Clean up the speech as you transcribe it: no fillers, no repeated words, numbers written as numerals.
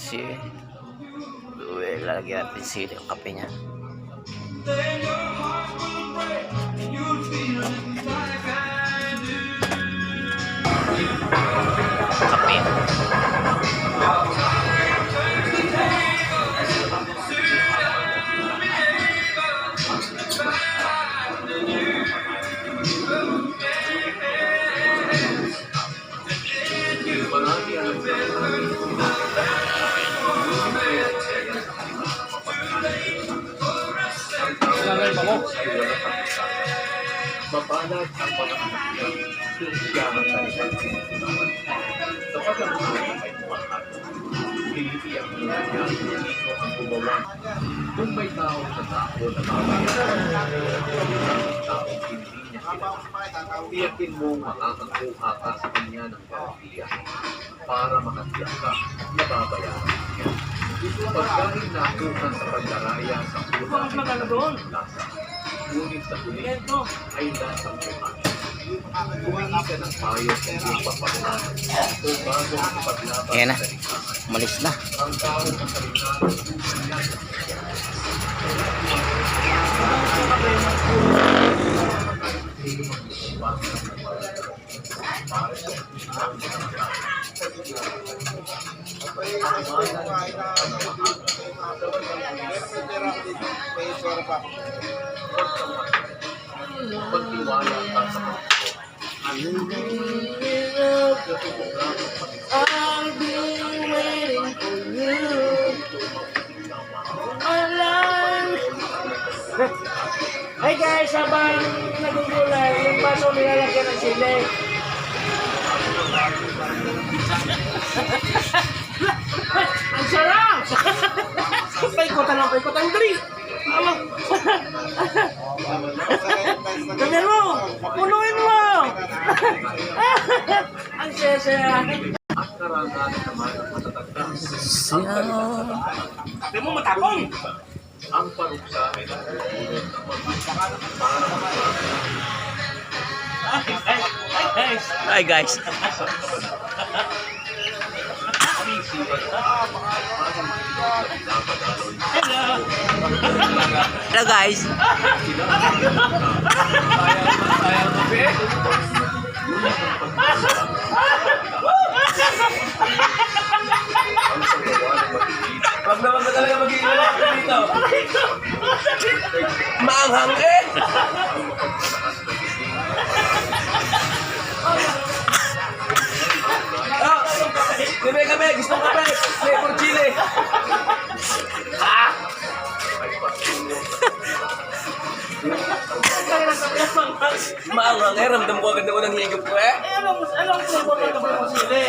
Si lalagyan natin sili ang kape niya. Kape. Mapalag ang mga anak niya kung siya ang kanilang pinutunawan. Kapag ang mga ay tumahan, pinipiyak niya kung sino ang gumawa. Kung may tao sa tao na mabayaran, ang taong hindi niya kilala, tiyakin mo makakakuha ka sa kanya ng garantiya para makatiyak ka na babayaran niya. Pagdahil nakuhan sa pagdaraya sa unang lasa, ngunit sa huli ay nasa buhay. Humingi ka ng payo sa iyong papakulan o bago ang paglaban Ayan na. sa lisahan. Malis na. Ang tao ng salitaan pagtiwala ka sa mga I'll be waiting for you. Hi guys, habang nagugulay, yung baso nilalagyan ng sili. Ang sarap! Paikutan, dali! Alo! Ganyan mo! Punuin mo! Ang saya-saya! at karangalan naman ng matatanda. Sabi mo matapong! Ang paruksa ay nagpupulot ng para Hi guys. Hello guys. Wag naman na talaga mag-iilalak dito. Maanghang eh! Ah! Kape! Gusto mo kape! Flavor chili! Ah! Maanghang eh! Ramdam ko agad na unang higop ko eh! Anong flavor ng kape mo sili?